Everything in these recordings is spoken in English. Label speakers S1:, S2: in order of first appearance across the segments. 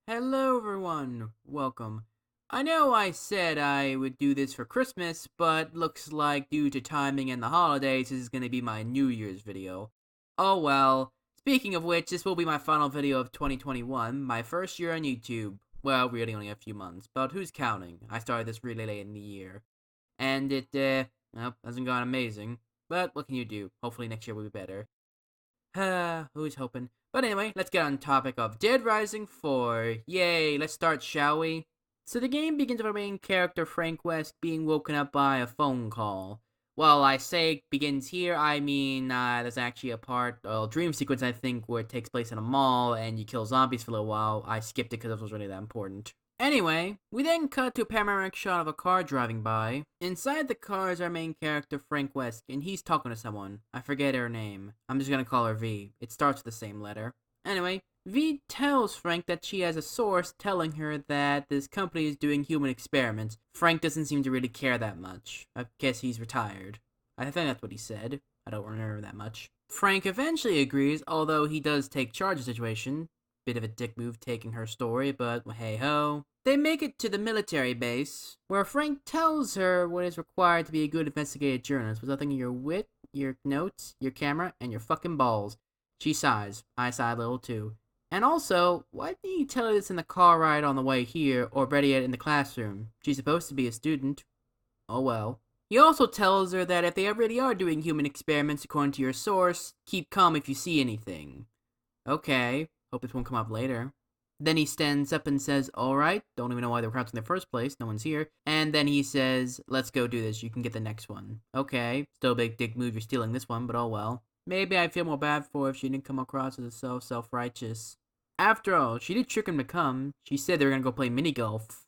S1: Hello everyone, welcome. I know I said I would do this for Christmas, but looks like due to timing and the holidays, this is going to be my New Year's video. Oh well, speaking of which, this will be my final video of 2021, my first year on YouTube. Well, really only a few months, but who's counting? I started this really late in the year. And it hasn't gone amazing. But what can you do? Hopefully next year will be better. Who's hoping? But anyway, let's get on topic of Dead Rising 4. Yay, let's start, shall we? So the game begins with our main character, Frank West, being woken up by a phone call. Well, I say begins here, I mean, there's actually a dream sequence, I think, where it takes place in a mall and you kill zombies for a little while. I skipped it because it was really that important. Anyway, we then cut to a panoramic shot of a car driving by. Inside the car is our main character, Frank West, and he's talking to someone. I forget her name. I'm just gonna call her V. It starts with the same letter. Anyway, V tells Frank that she has a source telling her that this company is doing human experiments. Frank doesn't seem to really care that much. I guess he's retired. I think that's what he said. I don't remember that much. Frank eventually agrees, although he does take charge of the situation. Bit of a dick move taking her story, but hey ho. They make it to the military base, where Frank tells her what is required to be a good investigative journalist, with nothing in your wit, your notes, your camera, and your fucking balls. She sighs. I sigh a little too. And also, why didn't you tell her this in the car ride on the way here, or better yet, in the classroom? She's supposed to be a student. Oh well. He also tells her that if they really are doing human experiments according to your source, keep calm if you see anything. Okay, hope this won't come up later. Then he stands up and says, alright, don't even know why they were crouched in the first place, no one's here. And then he says, let's go do this, you can get the next one. Okay, still a big dick move, you're stealing this one, but oh well. Maybe I feel more bad for her if she didn't come across as so self-righteous. After all, she did trick him to come. She said they were gonna go play mini golf.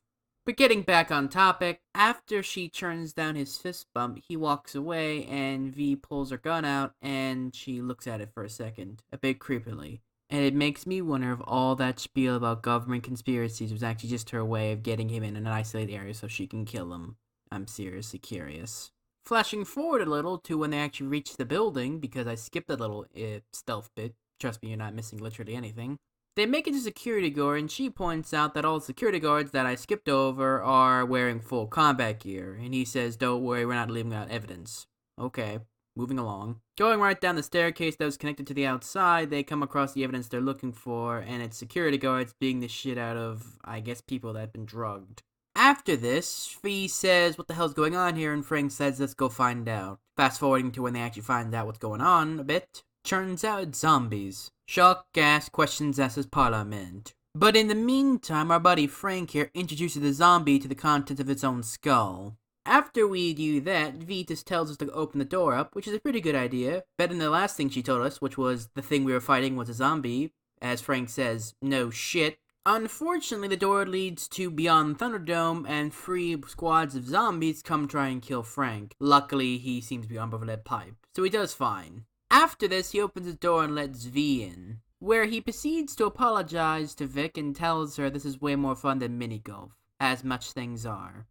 S1: But getting back on topic, after she turns down his fist bump, he walks away and V pulls her gun out and she looks at it for a second, a bit creepily. And it makes me wonder if all that spiel about government conspiracies was actually just her way of getting him in an isolated area so she can kill him. I'm seriously curious. Flashing forward a little to when they actually reach the building, because I skipped a little stealth bit. Trust me, you're not missing literally anything. They make it to security guard, and she points out that all the security guards that I skipped over are wearing full combat gear. And he says, don't worry, we're not leaving out evidence. Okay. Moving along. Going right down the staircase that was connected to the outside, they come across the evidence they're looking for, and it's security guards beating the shit out of, I guess, people that have been drugged. After this, Fee says, what the hell's going on here, and Frank says, let's go find out. Fast forwarding to when they actually find out what's going on a bit. Turns out it's zombies. Shock, gas, questions asked as parliament. But in the meantime, our buddy Frank here introduces the zombie to the contents of its own skull. After we do that, Vitas tells us to open the door up, which is a pretty good idea. Better than the last thing she told us, which was the thing we were fighting was a zombie. As Frank says, no shit. Unfortunately, the door leads to Beyond Thunderdome, and 3 squads of zombies come try and kill Frank. Luckily, he seems to be armed with a lead pipe, so he does fine. After this, he opens the door and lets V in, where he proceeds to apologize to Vic and tells her this is way more fun than mini golf, as much things are.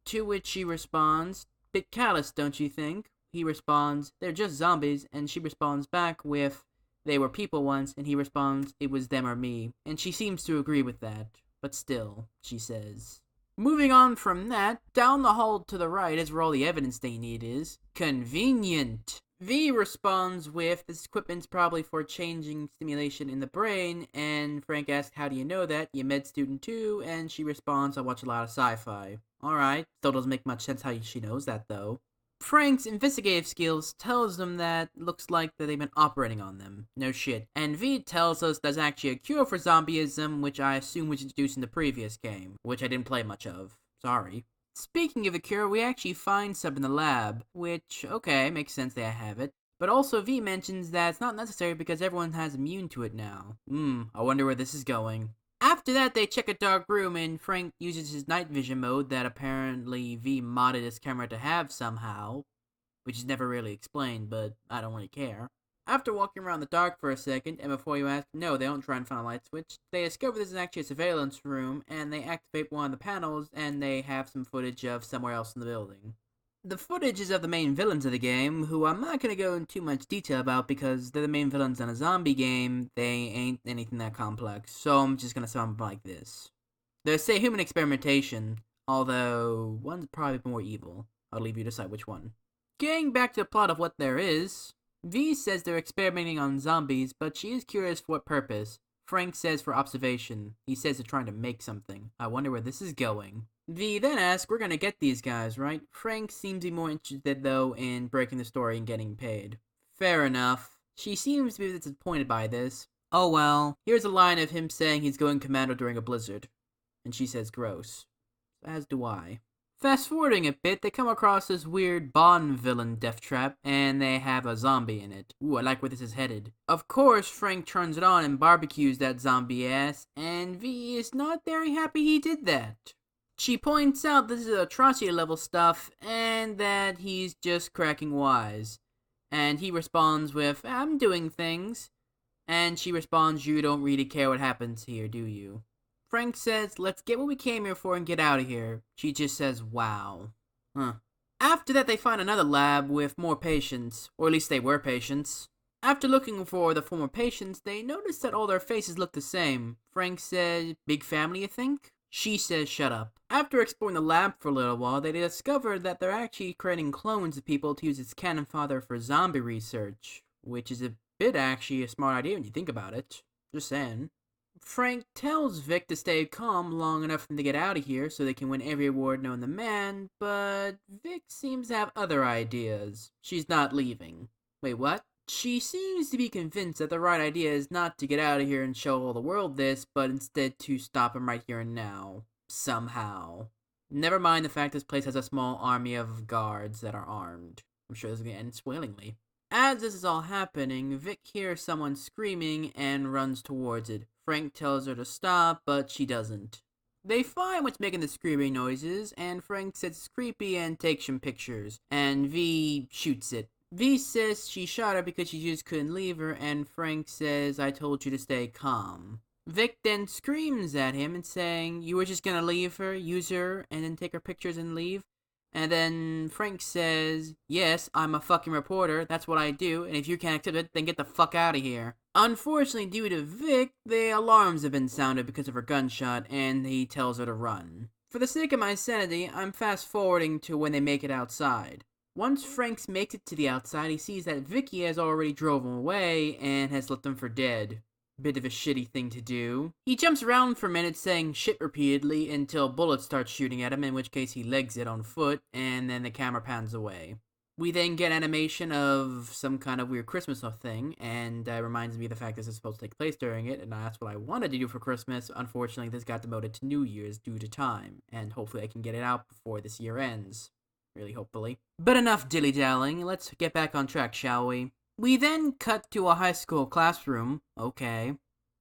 S1: To which she responds, bit callous, don't you think? He responds, they're just zombies, and she responds back with, they were people once, and he responds, it was them or me, and she seems to agree with that, but still, she says. Moving on from that, down the hall to the right is where all the evidence they need is. Convenient. V responds with, this equipment's probably for changing stimulation in the brain, and Frank asks, how do you know that? You med student too? And she responds, I watch a lot of sci-fi. Alright, still doesn't make much sense how she knows that though. Frank's investigative skills tells them that looks like that they've been operating on them. No shit. And V tells us there's actually a cure for zombieism, which I assume was introduced in the previous game, which I didn't play much of. Sorry. Speaking of a cure, we actually find some in the lab, which, okay, makes sense they have it. But also V mentions that it's not necessary because everyone has immune to it now. I wonder where this is going. After that, they check a dark room, and Frank uses his night vision mode that apparently V modded his camera to have somehow, which is never really explained, but I don't really care. After walking around the dark for a second, and before you ask, no, they don't try and find a light switch, they discover this is actually a surveillance room, and they activate one of the panels, and they have some footage of somewhere else in the building. The footage is of the main villains of the game, who I'm not going to go into too much detail about because they're the main villains in a zombie game. They ain't anything that complex, so I'm just going to sum up like this. They say human experimentation, although one's probably more evil. I'll leave you to decide which one. Getting back to the plot of what there is, V says they're experimenting on zombies, but she is curious for what purpose. Frank says for observation. He says they're trying to make something. I wonder where this is going. V then asks, we're gonna get these guys, right? Frank seems to be more interested, though, in breaking the story and getting paid. Fair enough. She seems to be disappointed by this. Oh well. Here's a line of him saying he's going commando during a blizzard. And she says gross. As do I. Fast forwarding a bit, they come across this weird Bond villain death trap, and they have a zombie in it. Ooh, I like where this is headed. Of course, Frank turns it on and barbecues that zombie ass, and V is not very happy he did that. She points out this is atrocity level stuff, and that he's just cracking wise. And he responds with, I'm doing things. And she responds, you don't really care what happens here, do you? Frank says, let's get what we came here for and get out of here. She just says, wow. After that, they find another lab with more patients, or at least they were patients. After looking for the former patients, they notice that all their faces look the same. Frank says, big family, you think? She says, shut up. After exploring the lab for a little while, they discover that they're actually creating clones of people to use as cannon fodder for zombie research, which is a bit actually a smart idea when you think about it. Just saying. Frank tells Vic to stay calm long enough for them to get out of here so they can win every award known to man, but Vic seems to have other ideas. She's not leaving. Wait, what? She seems to be convinced that the right idea is not to get out of here and show all the world this, but instead to stop him right here and now. Somehow. Never mind the fact this place has a small army of guards that are armed. I'm sure this is going to end swillingly. As this is all happening, Vic hears someone screaming and runs towards it. Frank tells her to stop, but she doesn't. They find what's making the screaming noises, and Frank says it's creepy and takes some pictures, and V shoots it. V says she shot her because she just couldn't leave her, and Frank says, I told you to stay calm. Vic then screams at him and saying, you were just gonna leave her, use her, and then take her pictures and leave? And then Frank says, yes, I'm a fucking reporter, that's what I do, and if you can't accept it, then get the fuck out of here. Unfortunately, due to Vic, the alarms have been sounded because of her gunshot, and he tells her to run. For the sake of my sanity, I'm fast forwarding to when they make it outside. Once Frank makes it to the outside, he sees that Vicky has already drove him away and has left him for dead. Bit of a shitty thing to do. He jumps around for a minute saying shit repeatedly until bullets start shooting at him, in which case he legs it on foot, and then the camera pans away. We then get animation of some kind of weird Christmas thing, and reminds me of the fact this is supposed to take place during it, and that's what I wanted to do for Christmas. Unfortunately, this got demoted to New Year's due to time, and hopefully I can get it out before this year ends. Really, hopefully. But enough dilly-dallying, let's get back on track, shall we? We then cut to a high school classroom. Okay.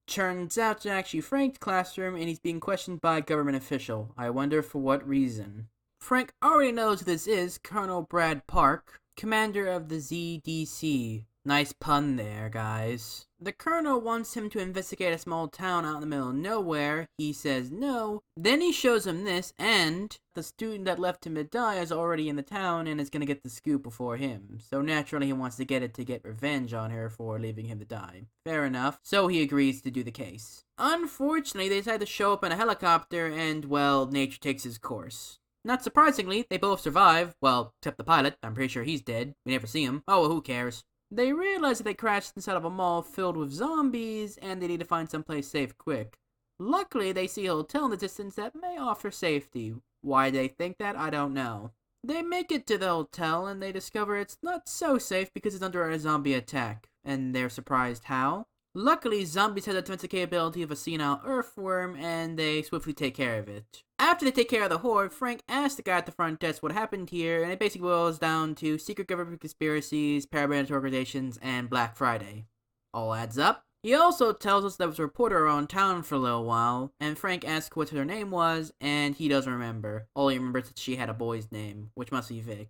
S1: Turns out to actually Frank's classroom, and he's being questioned by a government official. I wonder for what reason. Frank already knows who this is, Colonel Brad Park, commander of the ZDC. Nice pun there, guys. The colonel wants him to investigate a small town out in the middle of nowhere. He says no. Then he shows him this, and the student that left him to die is already in the town and is gonna get the scoop before him. So naturally he wants to get it to get revenge on her for leaving him to die. Fair enough. So he agrees to do the case. Unfortunately, they decide to show up in a helicopter and, well, nature takes his course. Not surprisingly, they both survive. Well, except the pilot. I'm pretty sure he's dead. We never see him. Oh, well, who cares? They realize that they crashed inside of a mall filled with zombies, and they need to find someplace safe quick. Luckily, they see a hotel in the distance that may offer safety. Why they think that, I don't know. They make it to the hotel, and they discover it's not so safe because it's under a zombie attack. And they're surprised how? Luckily, zombies have the defensive capability of a senile earthworm, and they swiftly take care of it. After they take care of the horde, Frank asks the guy at the front desk what happened here, and it basically boils down to secret government conspiracies, paramilitary organizations, and Black Friday. All adds up. He also tells us there was a reporter around town for a little while, and Frank asks what her name was, and he doesn't remember. All he remembers is that she had a boy's name, which must be Vic,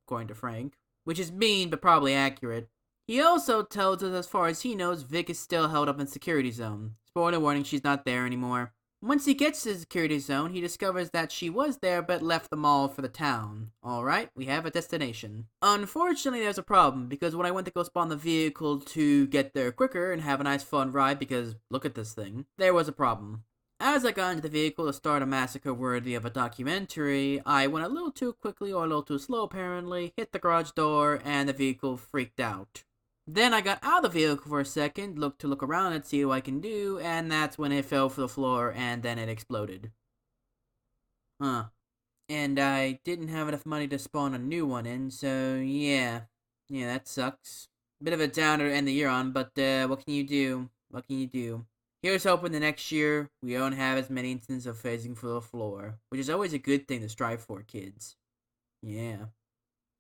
S1: according to Frank. Which is mean, but probably accurate. He also tells us as far as he knows, Vic is still held up in security zone. Spoiler warning, she's not there anymore. Once he gets to the security zone, he discovers that she was there but left the mall for the town. Alright, we have a destination. Unfortunately, there's a problem, because when I went to go spawn the vehicle to get there quicker and have a nice fun ride, because look at this thing, there was a problem. As I got into the vehicle to start a massacre worthy of a documentary, I went a little too quickly or a little too slow apparently, hit the garage door, and the vehicle freaked out. Then I got out of the vehicle for a second, looked around and see what I can do, and that's when it fell for the floor and then it exploded. Huh. And I didn't have enough money to spawn a new one in, so yeah. Yeah, that sucks. Bit of a downer to end the year on, but what can you do? What can you do? Here's hoping the next year we don't have as many instances of phasing for the floor, which is always a good thing to strive for, kids. Yeah.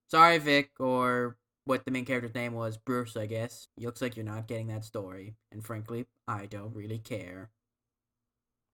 S1: Sorry, Vic, or what the main character's name was, Bruce, I guess. Looks like you're not getting that story, and frankly, I don't really care.